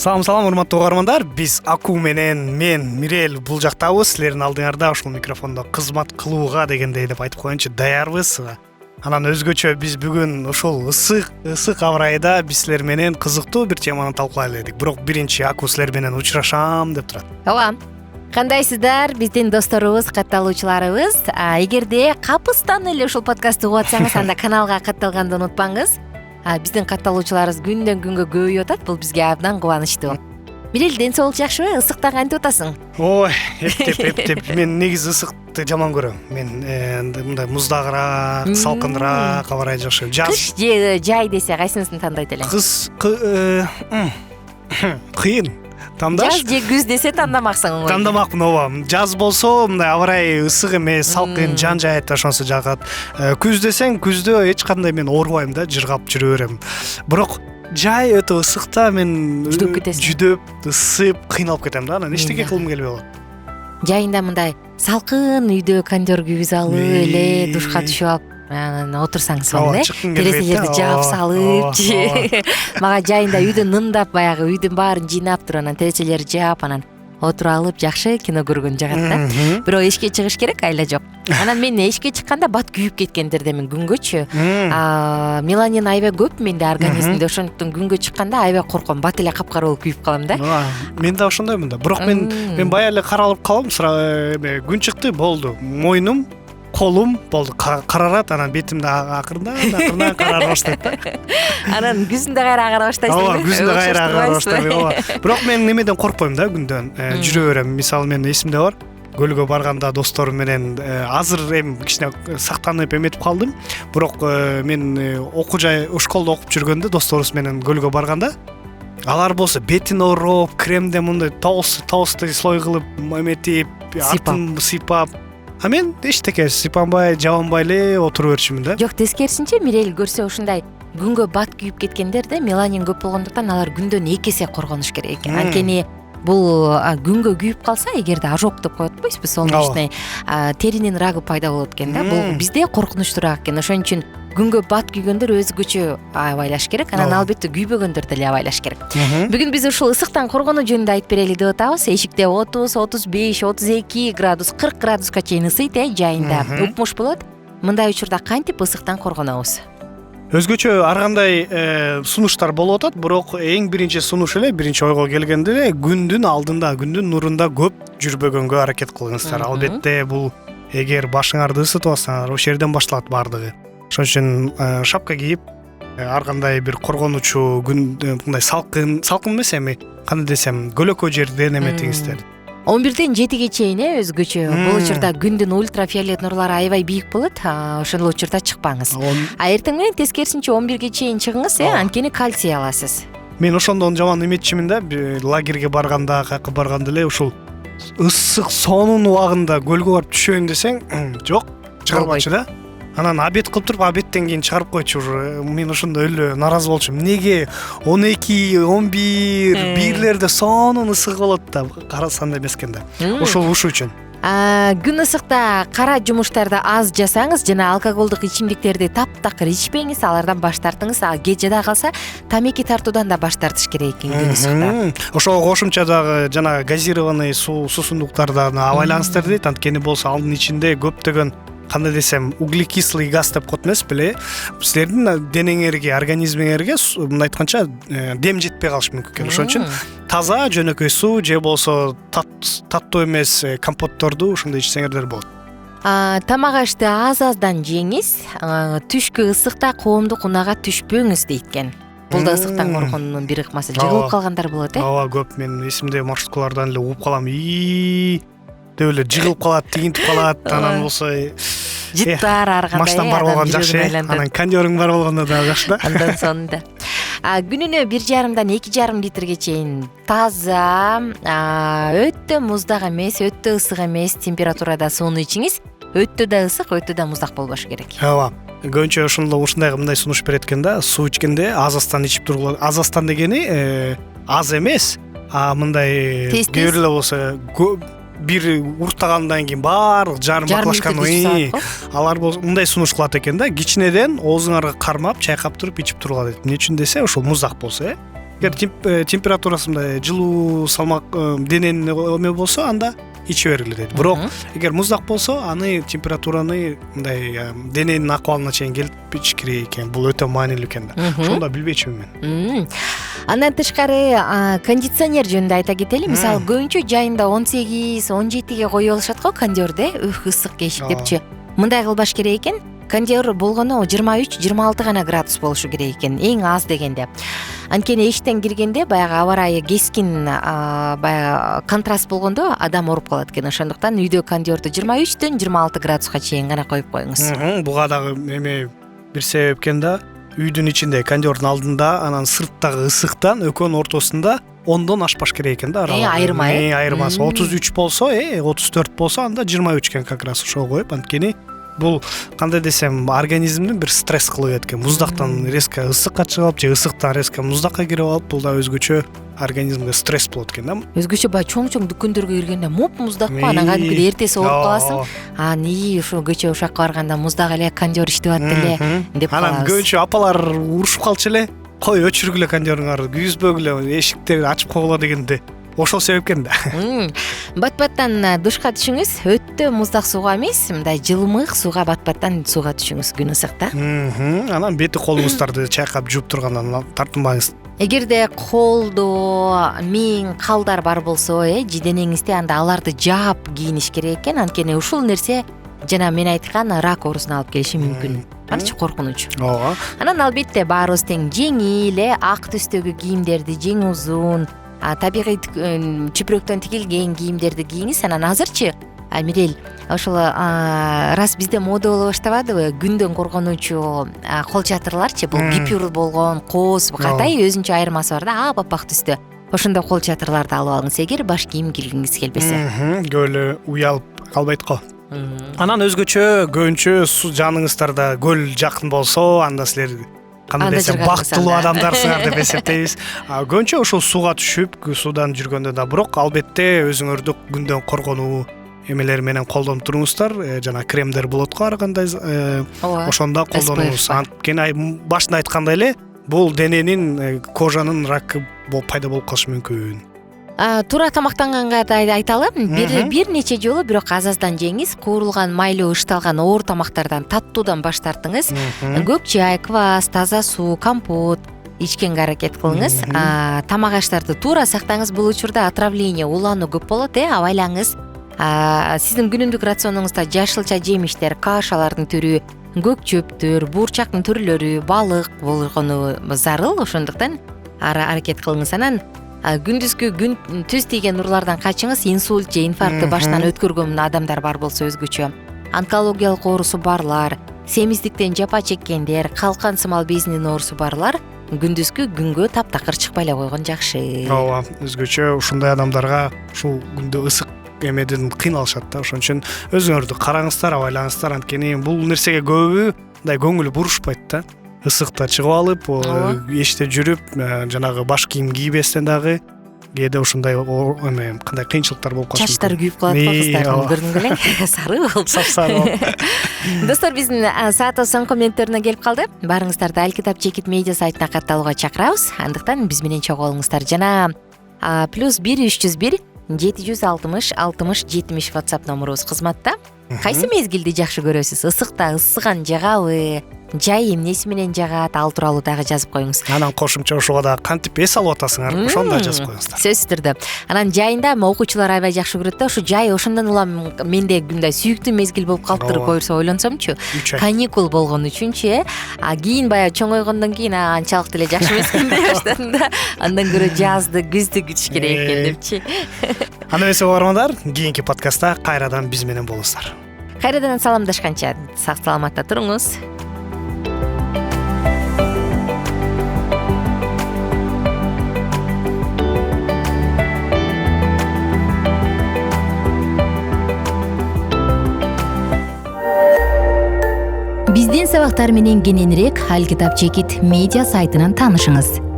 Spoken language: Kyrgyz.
Салам урматтуу угармандар. Биз Аку менен мен Мирел бул жактабыз. Силердин алдыңарда ушул микрофондо кызмат кылууга дегендей деп айтып коеюнчу даярбыз. Анан өзгөчө биз бүгүн ушул ысык аба ырайда биз силер менен кызыктуу бир теманы талкуулай элек. Бирок биринчи Аку силер менен учурашам деп турат. Ооба. Кандайсыздар биздин досторубуз, катталуучуларыбыз? Эгерде капыстан эле ушул подкастты угуп атсаңыз, анда каналга катталганды унутпаңыз. Биздин катталуучуларыбыз күндөн күнгө көбөйүп атат. Бул бизге абдан кубанычтуу. Мирел, ден соолук жакшыбы? Ысыкта кантип атасың? Ой, эптеп. Мен негизи ысыкты жаман көрөм. Мен мындай муздагыраак, салкыныраак аба ырай жакшы. Кыш же жай десе кайсынысын тандайт элең? Кыйын. Тандаш. Жаз же күз десе тандамаксың. Тандамакмын, ооба. Жаз болсо мындай аба ырай ысык эмес, салкын, жан жайыт ошонусу жагат. Күз десең, күздө эч кандай мен оорубайм да, жыргап жүрө берем. Бирок жай өтө ысыкта мен жүдөп, ысып, кыйналып кетем да. Анан эчтеке кылгым келбей калат. Жайында мындай салкын үйдө кондер күйгүзүп алып эле душка түшүп алып анан отурсаңыз болот э. Терезелерди жаап салып, мага жайында үйдө нымдап, баягы үйдүн баарын жыйнап туруп, анан терезелерди жаап, анан отуруп алып жакшы кино көргөн жагат да. Бирок эшикке чыгыш керек, айла жок. Анан мен эшикке чыкканда бат күйүп кеткендердемин күнгөчү. Меланин аябай көп менде организмде, ошондуктан күнгө чыкканда аябай корком, бат эле капкара болуп күйүп калам да. Мен да ошондоймун да. Бирок мен бая эле каралып калам, күн чыкты, болду. Мойнум, колум болду карарат, анан бетим да акырындан карара баштайт да. Анан күзүндө кайра агара баштайсың. Ооба, күзүндө кайра агара баштайм, ооба. Бирок мен немеден коркпойм да, күндөн. Жүрө берем. Мисалы мен эсимде бар. Көлгө барганда досторум менен азыр эми кичине сактанып эметип калдым. Бирок мен окуу жай, школдо окуп жүргөндө досторубуз менен көлгө барганда алар болсо бетин ороп, кремде мындай толстый слой кылып эметип, атын сыйпап. А мен эчтеке сыйпанбай, жабанбай эле отуруп берчүмүн да. Жок, тескерисинче Мирел көрсө ушундай күнгө бат күйүп кеткендерде меланин көп болгондуктан алар күндөн 2 эсе коргонуш керек экен. Анткени бул күнгө күйүп калса, эгерде ожог деп коет атпайсызбы, солнечный, теринин рагы пайда болот экен да. Бул бизде коркунучтуураак экен. Ошон үчүн күнгө бат күйгөндөр өзгөчө абайлаш керек. Анан албетте күйбөгөндөр деле абайлаш керек. Бүгүн биз ушул ысыктан коргонуу жөнүндө айтып берели деп атабыз. Эшикте 30, 35, 32 градус, 40 градуска чейин ысыйт жайында. Укмуш болот. Мындай учурда кантип ысыктан коргонобуз? Өзгөчө ар кандай сунуштар болуп атат, бирок эң биринчи сунуш эле, биринчи ойго келгенде эле күндүн алдында, күндүн нурунда көп жүрбөгөнгө аракет кылыңыздар. Албетте бул эгер башыңарды ысытып алсаңар, ошол жерден башталат баардыгы. Ошон үчүн шапка кийип, ар кандай бир коргонуучу мындай салкын эмес, эми кандай десем, көлөкө жерден эметиңиздер. 11ден 7ге чейин өзгөчө. Бул учурда күндүн ультрафиолет нурлары аябай бийик болот. Ошол учурда чыкпаңыз. Эртең менен тескерисинче 11ге чейин чыгыңыз, анткени кальций аласыз. Мен ошондон жаман эметчимин да, лагерге барганда, кайка барганда эле ушул ысык сонун убагында көлгө барып түшөйүн десең, жок, чыгарбайчу да. Анан обед кылып туруп, обедтен кийин чыгарып койчу. Мен ошондой эле наразы болчумун. Неге 12, 11, 1лерде сонун ысык болот да, карасанда эмес экен да. Ошол ушу үчүн. Күн ысыкта кара жумуштарды аз жасаңыз жана алкоголдук ичимдиктерди таптакыр ичпеңиз, алардан баш тартыңыз. Кечеде калса тамеки тартуудан да баш тартыш керек экен күн ысыкта. Ошого кошумча дагы жана газированный суусундуктардан абайлаңыздар дейт. Анткени болсо анын ичинде көптөгөн, кандай десем, углекислый газ деп коет эмес беле, силердин денеңерге, организмиңерге мындай айтканча дем жетпей калышы мүмкүн экен. Ошон үчүн таза жөнөкөй суу же болсо таттуу эмес компотторду ошондой ичсеңердер болот. Тамак ашты аз-аздан жеңиз, түшкү ысыкта коомдук унаага түшпөңүз дейт экен. Бул да ысыктан коргонуунун бир ыкмасы. Жыгылып калгандар болот Ооба, көп. Мен эсимде маршруткалардан эле ууп калам. Деп эле жыгылып калат, тигинтип калат, анан болсо жыттар ар кандай. Маштан бар болгон жакшы, анан кондерың бар болгондо да жакшы да. Андан сонунда. Күнүнө 1,5-дан 2,5 литрге чейин таза, өтө муздак эмес, өтө ысык эмес температурада сууну ичиңиз. Өтө да ысык, өтө да муздак болбошу керек. Ооба. Көбүнчө ушундай мындай сунуш берет экен да, суу ичкенде аз-аздан ичип тургула. Аз-аздан дегени аз эмес, мындай кээ эле болсо бир уртагандан кийин баардык жарым баклашкан алар мындай сунуш кылат экен да, кичинеден оозуңарга кармап, чайкап туруп ичип тургула дейт. Эмне үчүн десе, ошол муздак болсо, эгер температурасы мындай жылуу салмак дененин эме болсо анда иче бергиле дейт. Бирок эгер муздак болсо аны температураны мындай дененин акыбалына чейин келип ичиш керек экен. Бул өтө маанилүү экен да. Ошондо билбейчүмүн мен. Андан тышкары кондиционер жөнүндө айта кетели. Мисалы көбүнчө жайында 18-17ге коюп алышат го кондерди, ысык кечип депчи. Мындай кылбаш керек экен. Кондер болгону 23-26 гана градус болушу керек экен, эң аз дегенде. Анткени эшиктен киргенде баягы аба ырайы кескин баягы контраст болгондо адам ооруп калат экен. Ошондуктан үйдө кондерди 23-төн 26 градуска чейин гана коюп коюңуз. Буга дагы эме бир себеп экен да. Үйдүн ичинде кондердин алдында, анан сырттагы ысыктан экөөнүн ортосунда 10дон ашпаш керек экен да. Айырмасы 33 болсо, 34 болсо анда 23 экен как раз ошого коюп. Анткени бул кандай десем организмдин бир стресс кылып экен. Муздактан резко ысыкка чыгып же ысыктан резко муздакка кирип алып, бул да өзгөчө организмге стресс болот экен да. Өзгөчө баягы чоң дүкөндөргө киргенде моп муздак па, анан кадимгидей эртеси ооруп каласың. Ушу кечээ ушакка барганда муздак эле кондер иштеп атты эле деп калабыз. Анан көбүнчө апалар урушуп калчу эле. Кой өчүргүлө кондериңарды, күйүзбөгүлө, эшиктерди ачып койгула дегенде. Ошол себепкен да. Бат-баттан душка түшүңүз. Өтө муздак сууга эмес, мындай жылымык сууга бат-баттан сууга түшүңүз күн ысыкта. Анан бети колуңуздарды чайкап жууп тургандан тартынбаңыз. Эгерде колдо миң калдар бар болсо, же денеңизде, анда аларды жаап кийиниш керек экен. Анткени ушул нерсе жана мен айткан рак оорусуна алып келиши мүмкүн. Анча коркунуч. Ооба. Анан албетте баарыбыз тең жеңил, ак түстөгү кийимдерди, жең узун, табигый чүпүрөктөн тигилген кийимдерди кийиңиз. Анан азырчы Мирел, ошол раз бизде мода боло баштабадыбы? Күндөн коргонуучу кол чатырларчы, бул гипюр болгон, кооз, катай өзүнчө айырмасы бар да, аппак түстө. Ошондой кол чатырларды алып алыңыз, эгер баш кийим кийгиңиз келбесе. Көп эле уялып калбайт го. Анан өзгөчө көбүнчө жаныңыздарда көл жакын болсо, анда силер кандай десем бактылуу адамдарсыңар деп эсептейбиз. Көбүнчө ошол сууга түшүп, суудан жүргөндө да, бирок албетте өзүңөрдү күндөн коргонуу эмелер менен колдонуп туруңуздар. Жана кремдер болот го ар кандай, ошондо колдонуңуз. Анткени башында айткандай эле, бул дененин, кожанын ракы пайда болуп калышы мүмкүн. Туура тамактанганга да айталы. Бир нече жолу, бирок аз-аздан жеңиз. Куурулган, майлуу, ышталган оор тамактардан, таттуудан баш тартыңыз. Көк чай, квас, таза суу, компот ичкенге аракет кылыңыз. Тамак аштарды туура сактаңыз. Бул учурда отравление, улануу көп болот, абайлаңыз. Сиздин күнүмдүк рационуңузда жашылча жемиштер, кашалардын түрү, көк чөптөр, буурчактын түрлөрү, балык болгону зарыл. Ошондуктан аракет кылыңыз. Анан күндүзгү күн түз тийген нурлардан качыңыз. Инсульт же инфарктты баштан өткөргөн адамдар бар болсо өзгөчө. Онкологиялык оорусу барлар, семиздиктен жапа чеккендер, калкан сымал безинин оорусу барлар күндүзгү күнгө таптакыр чыкпай эле койгон жакшы. Ооба, өзгөчө ушундай адамдарга ушул күндө ысык эмеден кыйналышат да. Ошон үчүн өзүңөрдү караңыздар, абайлаңыздар. Анткени бул нерсеге көбү мындай көңүлү бурушпайт да. Ысыкта чыгып алып, эшикте жүрүп, жанагы баш кийим кийбестен дагы кээде ушундай эме кандай кыйынчылыктар болуп калышы мүмкүн. Чачтары күйүп калат го кыздардын, көрдүң белең? Сары болуп, сап-сары. Достор, биздин саатыбыз соңку мүнөттөрүнө келип калды. Барыңыздарды Алкитап Чекит медиа сайтына катталууга чакырабыз. Андыктан биз менен чогуу болуңуздар. Жана +1 301 760 60 70 WhatsApp номерубуз кызматта. Кайсы мезгилди жакшы көрөсүз? Ысыкта ысыган жагабы, жай эмнеси менен жагат? Ал тууралуу дагы жазып коюңуз. Анан кошумча ошого да кантип эс алып атасыңар? Ошону да жазып коюңуздар. Сөзсүз түрдө. Анан жайында окуучулар аябай жакшы көрөт да, ушу жай ошондон улам менде мындай сүйүктүү мезгил болуп калыптыр койурса ойлонсомчу. Каникул болгон үчүнчү, кийин баягы чоңойгондон кийин анчалык деле жакшы эмес экен деп баштадым да. Андан көрө жазды, күздү күтүш керек экен депчи. Анда эмесе бармандар, кийинки подкастта кайрадан биз менен болуңуздар. Кайрадан саламдашканча сак саламатта туруңуз. Биздин сабактар менен кененирээк Алкитап Чекит медиа сайтынан таанышыңыз.